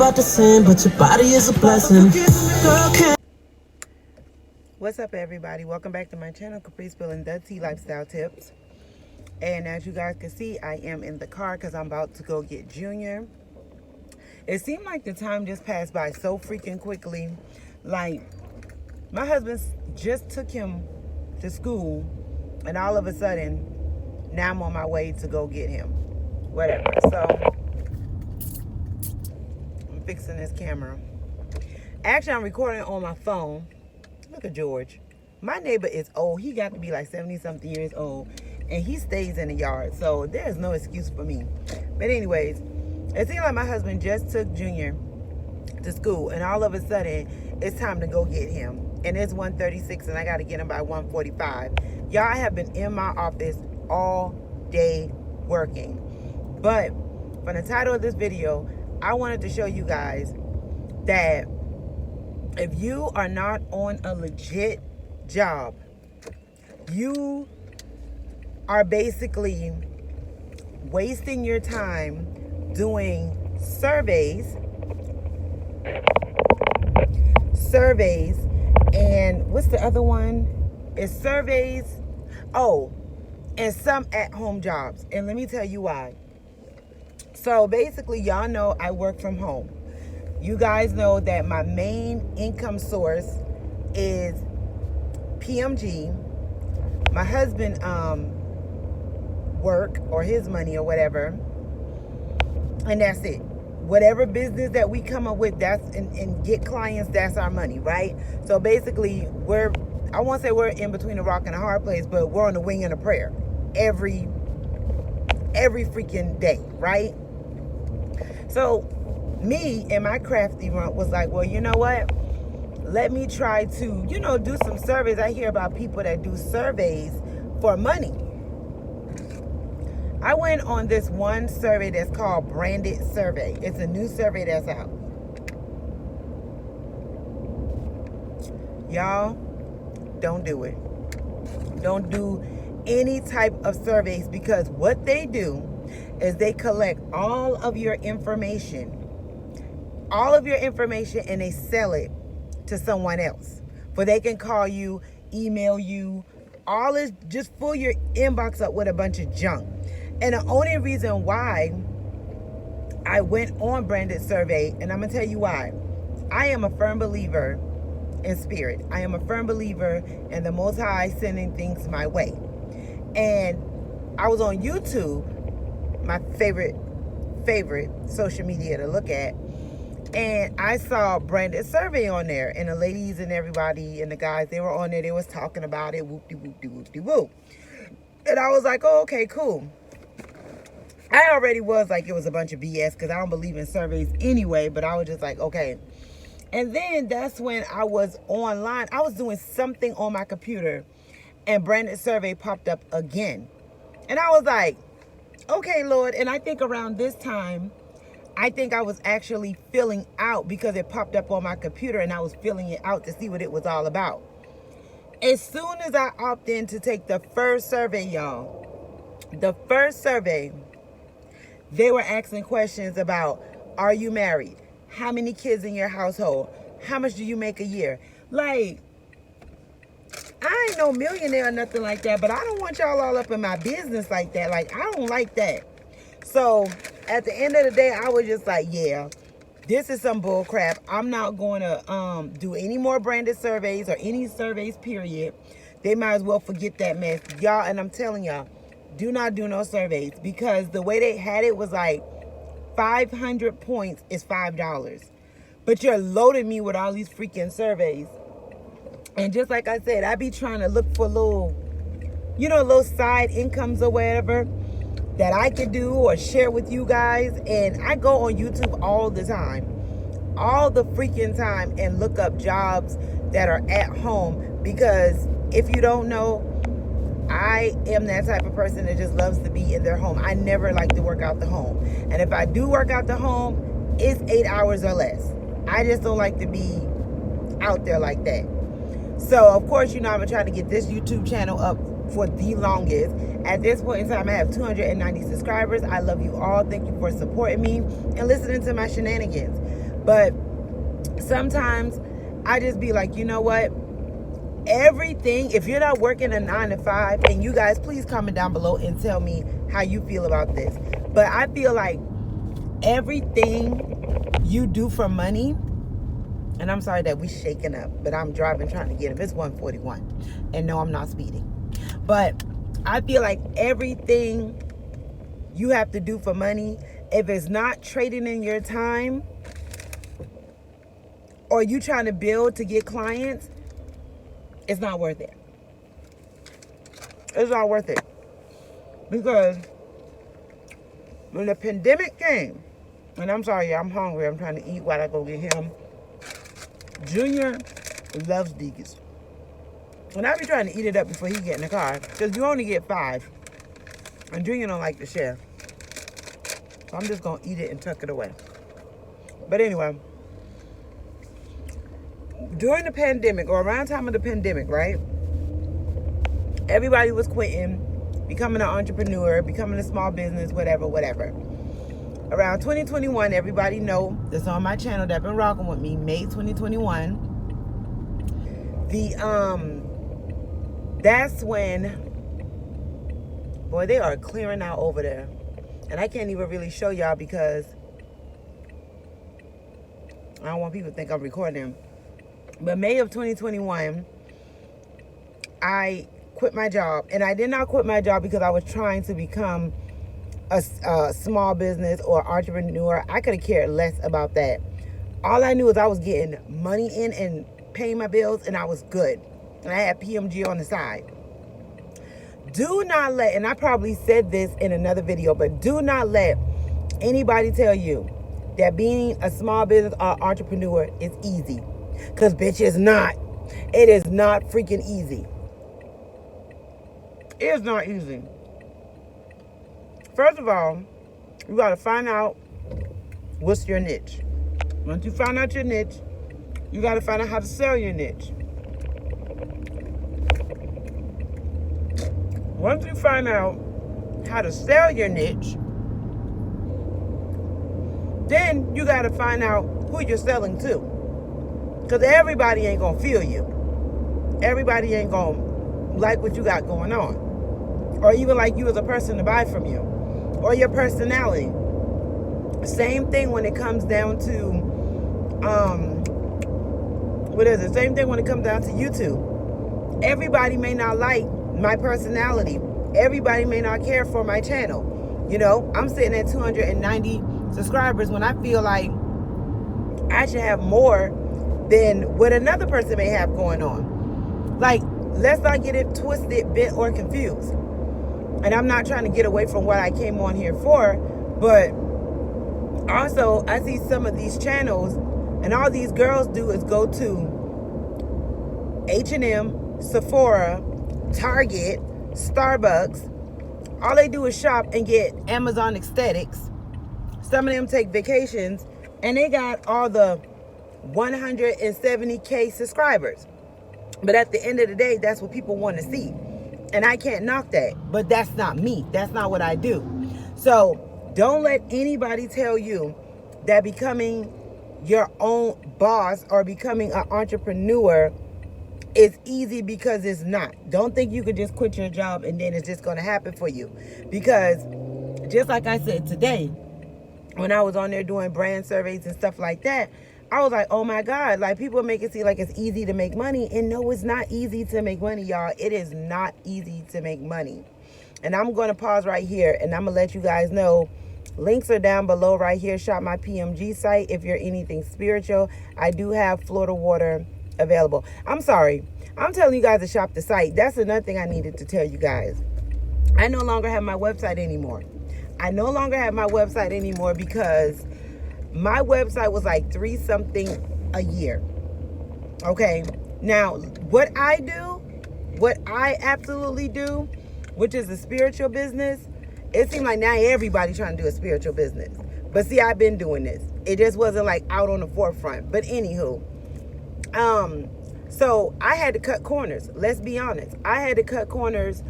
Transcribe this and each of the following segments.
about to sin, but your body is a blessing. What's up, everybody? Welcome back to my channel, Capri Spilling the Tea Lifestyle Tips. And as you guys can see, I am in the car because I'm about to go get Junior. It seemed like the time just passed by so freaking quickly. Like, my husband just took him to school, and all of a sudden, now I'm on my way to go get him. Whatever. So, I'm fixing this camera. Actually, I'm recording on my phone. Look at George. My neighbor is old. He got to be like 70-something years old, and he stays in the yard. So there's no excuse for me. But anyways, it seems like my husband just took Junior to school, and all of a sudden, it's time to go get him. And it's 1:36, and I got to get him by 1:45. Y'all, I have been in my office all day working. But from the title of this video, I wanted to show you guys that if you are not on a legit job, you are basically wasting your time doing surveys, and what's the other one? It's surveys, and some at-home jobs. And let me tell you why. So basically, y'all know I work from home. You guys know that my main income source is PMG. My husband work, or his money or whatever, and that's it. Whatever business that we come up with, that's and get clients, that's our money, right? So basically, I won't say we're in between a rock and a hard place, but we're on the wing and a prayer every freaking day, right? So me and my crafty runt was like, well, you know what? Let me try to, do some surveys. I hear about people that do surveys for money. I went on this one survey that's called Branded Survey. It's a new survey that's out. Y'all, don't do it. Don't do any type of surveys, because what they do is they collect all of your information, and they sell it to someone else. For they can call you, email you, all this, just fill your inbox up with a bunch of junk. And the only reason why I went on Branded Survey, and I'm going to tell you why. I am a firm believer in spirit. I am a firm believer in the Most High sending things my way. And I was on YouTube, my favorite social media to look at, and I saw Branded Survey on there, and the ladies and everybody and the guys, they were on there, they was talking about it, whoop-de-whoop-de-whoop-de-whoop. And I was like, oh, okay, cool. I already was like, it was a bunch of BS, because I don't believe in surveys anyway, but I was just like, okay. And then that's when I was online. I was doing something on my computer, and Branded Survey popped up again. And I was like, okay, Lord. And I think around this time, I think I was actually filling out, because it popped up on my computer, and I was filling it out to see what it was all about. As soon as I opted in to take the first survey, y'all, the first survey, they were asking questions about, are you married? How many kids in your household? How much do you make a year? Like, I ain't no millionaire or nothing like that, but I don't want y'all all up in my business like that. Like, I don't like that. So at the end of the day, I was just like, yeah, this is some bull crap. I'm not going to do any more Branded Surveys or any surveys, period. They might as well forget that mess. Y'all, and I'm telling y'all, do not do no surveys, because the way they had it was like 500 points is $5. But you're loading me with all these freaking surveys. And just like I said, I be trying to look for little side incomes or whatever that I could do or share with you guys. And I go on YouTube all the freaking time, and look up jobs that are at home, because if you don't know, I am that type of person that just loves to be in their home. I never like to work out the home. And if I do work out the home, it's 8 hours or less. I just don't like to be out there like that. So, of course, I'm going to try to get this YouTube channel up for the longest. At this point in time, I have 290 subscribers. I love you all. Thank you for supporting me and listening to my shenanigans. But sometimes I just be like, you know what? Everything, if you're not working a 9 to 5, and you guys please comment down below and tell me how you feel about this. But I feel like everything you do for money, and I'm sorry that we shaking up, but I'm driving trying to get him. It's 141. And no, I'm not speeding. But I feel like everything you have to do for money, if it's not trading in your time or you trying to build to get clients, it's not worth it. It's not worth it. Because when the pandemic came, and I'm sorry, I'm hungry. I'm trying to eat while I go get him. Junior loves these. And I be trying to eat it up before he get in the car. Because you only get 5. And Junior don't like to share. So I'm just going to eat it and tuck it away. But anyway, during the pandemic, or around time of the pandemic, right? Everybody was quitting, becoming an entrepreneur, becoming a small business, whatever. Around 2021, everybody know that's on my channel that been rocking with me, May 2021. That's when, boy, they are clearing out over there. And I can't even really show y'all because I don't want people to think I'm recording. But May of 2021, I quit my job. And I did not quit my job because I was trying to become a small business or entrepreneur. I could have cared less about that. All I knew is I was getting money in and paying my bills, and I was good. And I had PMG on the side. Do not let, and I probably said this in another video, but do not let anybody tell you that being a small business or entrepreneur is easy. Because, bitch, it's not. It is not freaking easy. It's not easy. First of all, you got to find out what's your niche. Once you find out your niche, you got to find out how to sell your niche. Once you find out how to sell your niche, then you got to find out who you're selling to. Because everybody ain't going to feel you. Everybody ain't going to like what you got going on. Or even like you as a person to buy from you. Or your personality. Same thing when it comes down to, Same thing when it comes down to YouTube. Everybody may not like my personality. Everybody may not care for my channel. You know, I'm sitting at 290 subscribers when I feel like I should have more than what another person may have going on. Like, let's not get it twisted, bent, or confused. And I'm not trying to get away from what I came on here for, but also I see some of these channels and all these girls do is go to H&M, Sephora, Target, Starbucks. All they do is shop and get Amazon aesthetics. Some of them take vacations and they got all the 170K subscribers. But at the end of the day, that's what people want to see. And I can't knock that. But that's not me. That's not what I do. So don't let anybody tell you that becoming your own boss or becoming an entrepreneur is easy, because it's not. Don't think you could just quit your job and then it's just going to happen for you. Because just like I said today, when I was on there doing brand surveys and stuff like that, I was like, oh my God, like people make it seem like it's easy to make money. And no, it's not easy to make money, y'all. It is not easy to make money. And I'm going to pause right here and I'm going to let you guys know, links are down below right here. Shop my PMG site if you're anything spiritual. I do have Florida water available. I'm sorry. I'm telling you guys to shop the site. That's another thing I needed to tell you guys. I no longer have my website anymore. Because my website was like $3 something a year. Okay. Now, what I absolutely do, which is a spiritual business, it seemed like now everybody trying to do a spiritual business. But see, I've been doing this. It just wasn't like out on the forefront. But anywho, so I had to cut corners. Let's be honest. I had to cut corners.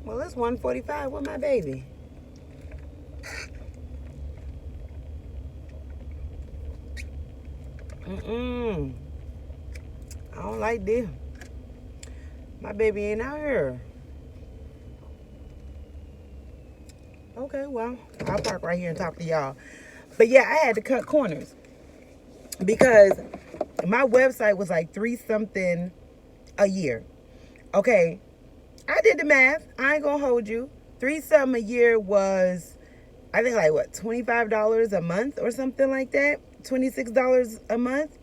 Well, it's 1:45 with my baby. I don't like this. My baby ain't out here. Okay, well, I'll park right here and talk to y'all. But yeah, I had to cut corners because my website was like $3 something a year. Okay, I did the math. I ain't gonna hold you. $3 something a year was, I think, like what, $25 a month or something like that. $26 a month.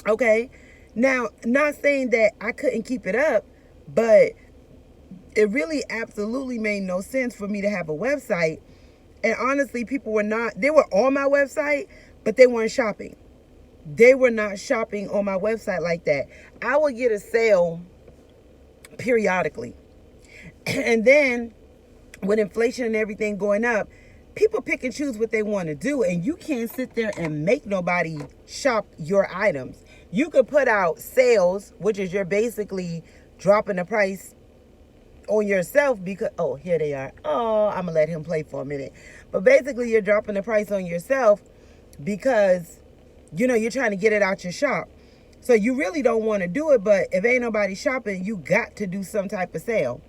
Okay, now, not saying that I couldn't keep it up, but it really absolutely made no sense for me to have a website. And honestly, people were they were on my website, but they weren't shopping. They were not shopping on my website like that. I would get a sale periodically. And then with inflation and everything going up, people pick and choose what they want to do. And you can't sit there and make nobody shop your items. You could put out sales, which is you're basically dropping the price on yourself because, oh, here they are. Oh, I'm gonna let him play for a minute. But basically you're dropping the price on yourself because, you know, you're trying to get it out your shop. So you really don't want to do it, but if ain't nobody shopping, you got to do some type of sale.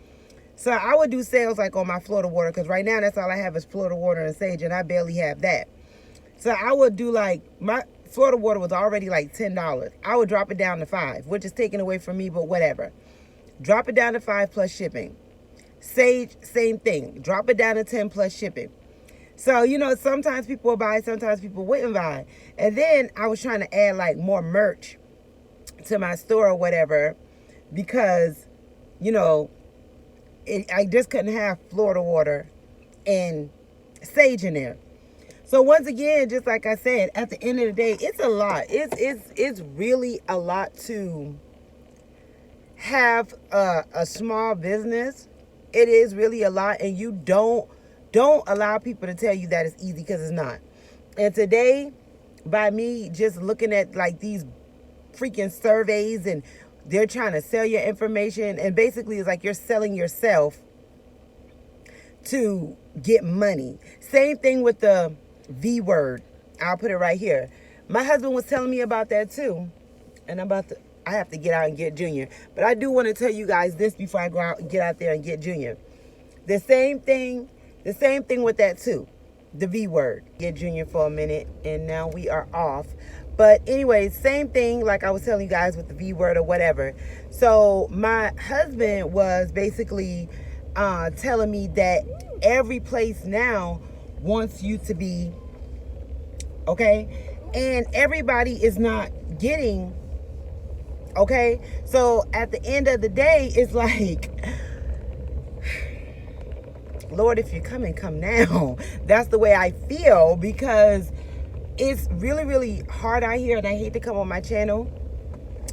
So I would do sales like on my Florida water, because right now that's all I have is Florida water and sage, and I barely have that. So I would do like, my Florida water was already like $10. I would drop it down to $5, which is taken away from me, but whatever. Drop it down to $5 plus shipping. Sage, same thing. Drop it down to $10 plus shipping. So, you know, sometimes people will buy, sometimes people wouldn't buy. And then I was trying to add like more merch to my store or whatever because, you know, I just couldn't have Florida water and sage in there. So once again, just like I said, at the end of the day, it's a lot. It's really a lot to have a small business. It is really a lot, and you don't allow people to tell you that it's easy, because it's not. And today, by me just looking at like these freaking surveys, and they're trying to sell your information, and basically it's like you're selling yourself to get money. Same thing with the V word. I'll put it right here. My husband was telling me about that too, and I have to get out and get Junior. But I do want to tell you guys this before I go out and get out there and get Junior. The same thing with that too. The V word. Get Junior for a minute, and now we are off. But anyway, same thing like I was telling you guys with the V word or whatever. So my husband was basically telling me that every place now wants you to be, okay? And everybody is not getting, okay? So at the end of the day, it's like, Lord, if you come now. That's the way I feel, because it's really, really hard out here, and I hate to come on my channel,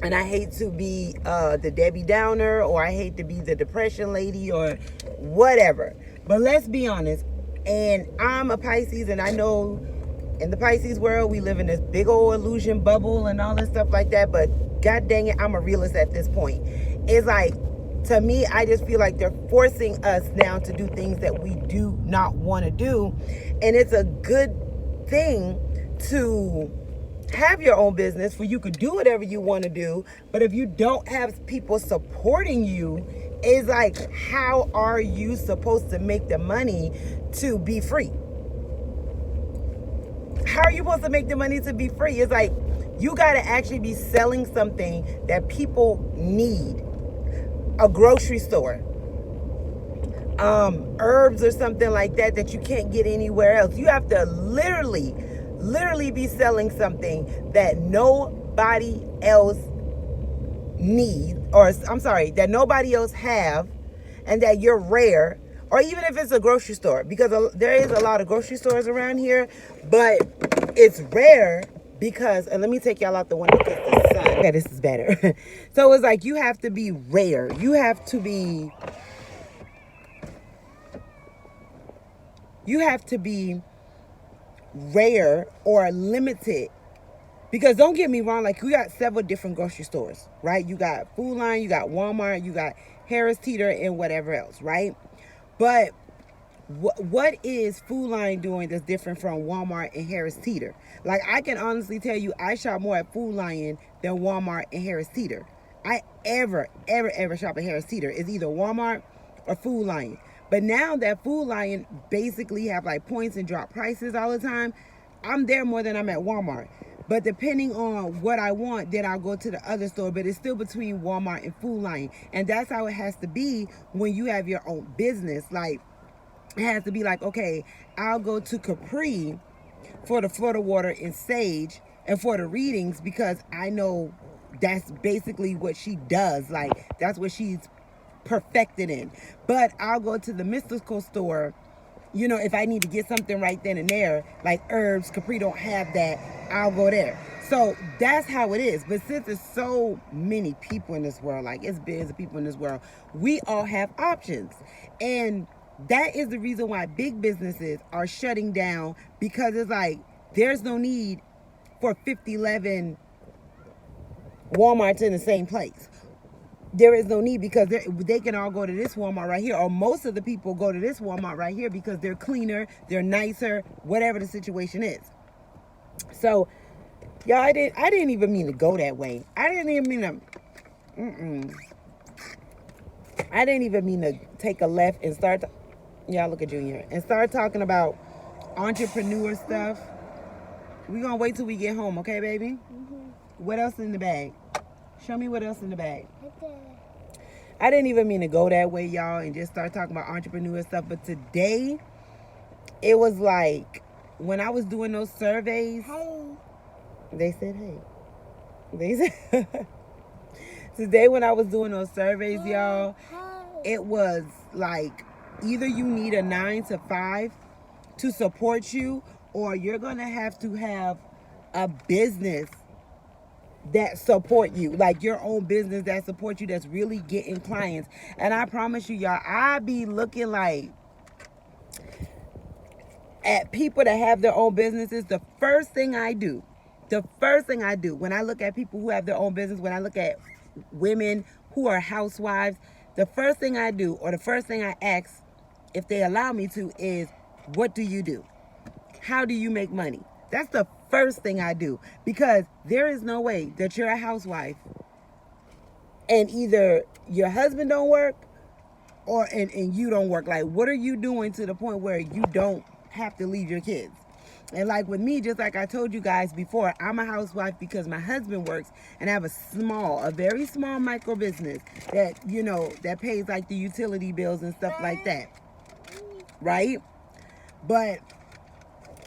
and I hate to be the Debbie Downer, or I hate to be the depression lady or whatever. But let's be honest, and I'm a Pisces, and I know in the Pisces world, we live in this big old illusion bubble and all this stuff like that, but God dang it, I'm a realist at this point. It's like, to me, I just feel like they're forcing us now to do things that we do not want to do. And it's a good thing to have your own business where you could do whatever you want to do. But if you don't have people supporting you, it's like, how are you supposed to make the money to be free? How are you supposed to make the money to be free? It's like, you got to actually be selling something that people need. A grocery store, herbs or something like that that you can't get anywhere else. You have to literally be selling something that nobody else needs, or I'm sorry, that nobody else have, and that you're rare. Or even if it's a grocery store, because there is a lot of grocery stores around here, but it's rare. Because, and let me take y'all out the window because the sun. Okay, this is better. So it's like, you have to be rare. You have to be rare or limited. Because don't get me wrong, like, we got several different grocery stores, right? You got Food Line, you got Walmart, you got Harris Teeter, and whatever else, right? But what is Food Lion doing that's different from Walmart and Harris Teeter? Like, I can honestly tell you, I shop more at Food Lion than Walmart and Harris Teeter. I ever shop at Harris Teeter. It's either Walmart or Food Lion. But now that Food Lion basically have like points and drop prices all the time, I'm there more than I'm at Walmart. But depending on what I want, then I'll go to the other store. But it's still between Walmart and Food Lion. And that's how it has to be when you have your own business. Like, it has to be like, okay, I'll go to Capri for the Florida water and sage and for the readings, because I know that's basically what she does. Like, that's what she's perfected in. But I'll go to the mystical store, you know, if I need to get something right then and there, like herbs, Capri don't have that, I'll go there. So that's how it is. But since there's so many people in this world, like it's billions of people in this world, we all have options. And that is the reason why big businesses are shutting down, because it's like there's no need for 50-11 Walmarts in the same place. There is no need, because they can all go to this Walmart right here, or most of the people go to this Walmart right here because they're cleaner, they're nicer, whatever the situation is. So, y'all, I didn't even mean to go that way. I didn't even mean to take a left and start. Y'all look at Junior and start talking about entrepreneur stuff. We're gonna wait till we get home, okay, baby? Mm-hmm. What else in the bag? Show me what else in the bag. Okay. I didn't even mean to go that way, y'all, and just start talking about entrepreneur stuff. But today, it was like when I was doing those surveys. Hey. They said, hey. They said today when I was doing those surveys, y'all, it was like either you need a 9 to 5 to support you, or you're gonna have a business that support you, like your own business that support you, that's really getting clients. And I promise you, y'all, I be looking like at people that have their own businesses. The first thing I do when I look at people who have their own business, when I look at women who are housewives, the first thing I do, or the first thing I ask, if they allow me to, is, what do you do? How do you make money? That's the first thing I do, because there is no way that you're a housewife and either your husband don't work and you don't work. Like, what are you doing to the point where you don't have to leave your kids? And like with me, just like I told you guys before, I'm a housewife because my husband works, and I have a very small micro business that, you know, that pays like the utility bills and stuff like that. Right? But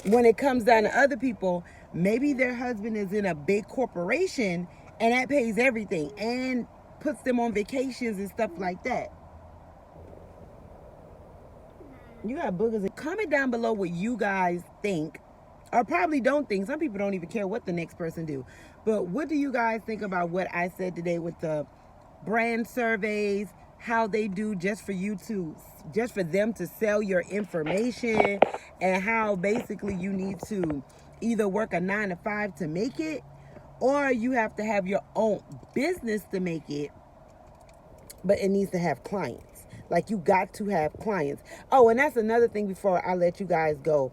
when it comes down to other people, maybe their husband is in a big corporation and that pays everything and puts them on vacations and stuff like that. You got boogers. Comment down below what you guys think, or probably don't think. Some people don't even care what the next person do. But what do you guys think about what I said today with the brand surveys, how they do just for them to sell your information, and how basically you need to either work a 9 to 5 to make it, or you have to have your own business to make it, but it needs to have clients. Like, you got to have clients. Oh, and that's another thing before I let you guys go.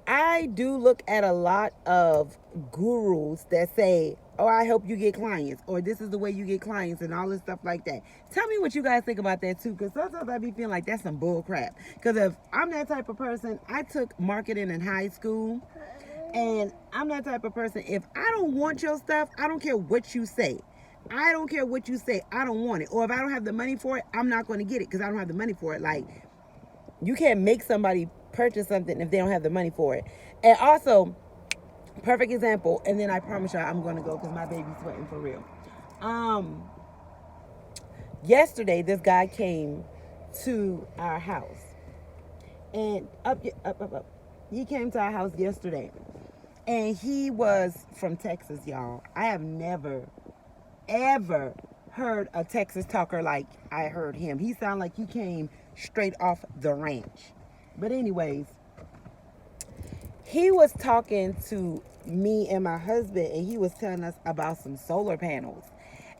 I do look at a lot of gurus that say, oh, I help you get clients, or this is the way you get clients, and all this stuff like that. Tell me what you guys think about that too, because sometimes I be feeling like that's some bull crap. Because if I'm that type of person, I took marketing in high school, and I'm that type of person, if I don't want your stuff, I don't care what you say. I don't care what you say, I don't want it. Or if I don't have the money for it, I'm not going to get it because I don't have the money for it. Like, you can't make somebody purchase something if they don't have the money for it. And also, perfect example, and then I promise y'all I'm going to go because my baby's sweating for real. Yesterday, this guy came to our house. And up. He came to our house yesterday. And he was from Texas, y'all. I have never, ever heard a Texas talker like I heard him. He sounded like he came straight off the ranch. But anyways, he was talking to me and my husband, and he was telling us about some solar panels.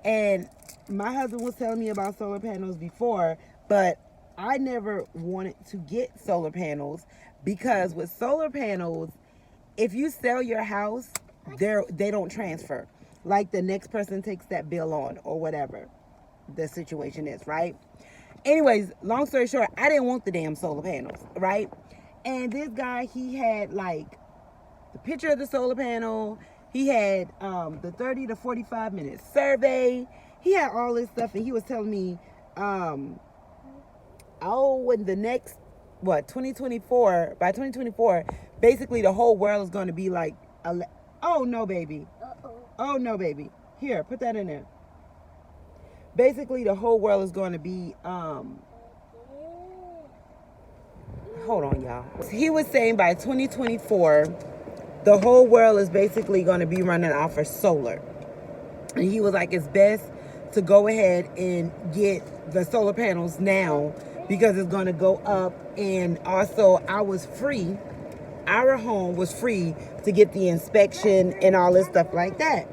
And my husband was telling me about solar panels before, but I never wanted to get solar panels because with solar panels, if you sell your house, they don't transfer. Like the next person takes that bill on or whatever the situation is, right? Anyways, long story short, I didn't want the damn solar panels, right? And this guy, he had like the picture of the solar panel. He had the 30 to 45 minute survey. He had all this stuff, and he was telling me, in the next, 2024, by 2024, basically the whole world is going to be like, oh no, baby. Oh no, baby. Here, put that in there. Basically, the whole world is going to be, hold on, y'all. He was saying by 2024, the whole world is basically going to be running off of solar. And he was like, it's best to go ahead and get the solar panels now because it's going to go up. And also, our home was free to get the inspection and all this stuff like that.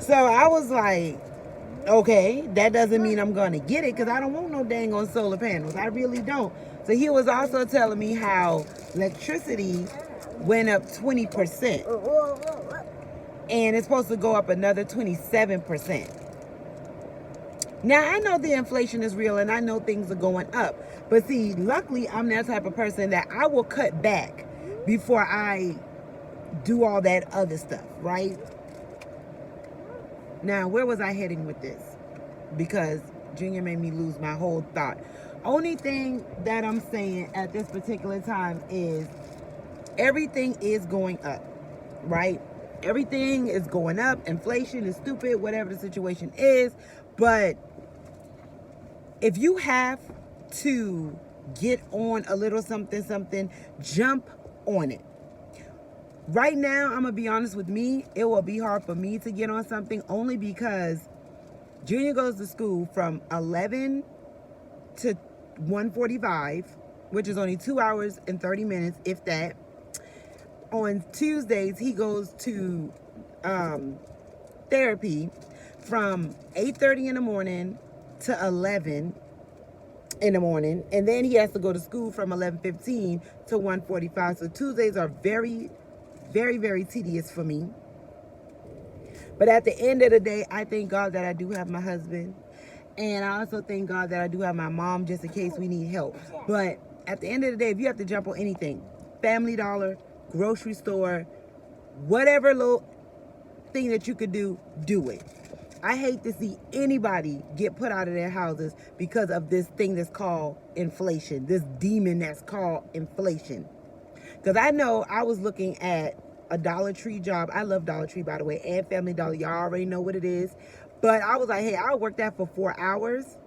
So I was like, okay, that doesn't mean I'm going to get it because I don't want no dang on solar panels. I really don't. So he was also telling me how electricity went up 20%. And it's supposed to go up another 27%. Now, I know the inflation is real and I know things are going up. But see, luckily, I'm that type of person that I will cut back before I do all that other stuff, right? Now, where was I heading with this? Because Junior made me lose my whole thought. Only thing that I'm saying at this particular time is everything is going up, right? Everything is going up. Inflation is stupid, whatever the situation is. But if you have to get on a little something, jump on it. Right now, I'm going to be honest with me, it will be hard for me to get on something only because Junior goes to school from 11 to 1:45, which is only 2 hours and 30 minutes, if that. On Tuesdays, he goes to therapy from 8:30 in the morning to 11 in the morning. And then he has to go to school from 11:15 to 1:45. So Tuesdays are very, very, very tedious for me. But at the end of the day, I thank God that I do have my husband. And I also thank God that I do have my mom just in case we need help. But at the end of the day, if you have to jump on anything, Family Dollar, grocery store, whatever little thing that you could do, do it. I hate to see anybody get put out of their houses because of this thing that's called inflation, this demon that's called inflation. Because I know I was looking at a Dollar Tree job. I love Dollar Tree, by the way, and Family Dollar. Y'all already know what it is. But I was like, hey, I'll work that for 4 hours.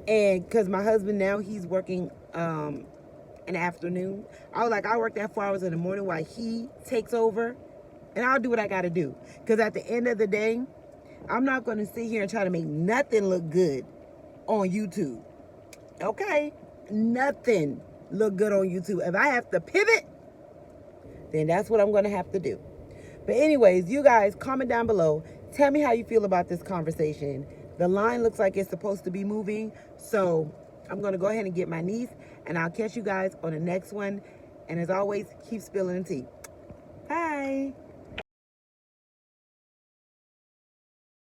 And because my husband now, he's working in the afternoon. I was like, I'll work that 4 hours in the morning while he takes over. And I'll do what I got to do. Because at the end of the day, I'm not going to sit here and try to make nothing look good on YouTube. Okay? Nothing look good on YouTube. If I have to pivot, then that's what I'm going to have to do. But anyways, you guys, comment down below. Tell me how you feel about this conversation. The line looks like it's supposed to be moving. So I'm going to go ahead and get my niece. And I'll catch you guys on the next one. And as always, keep spilling the tea. Bye.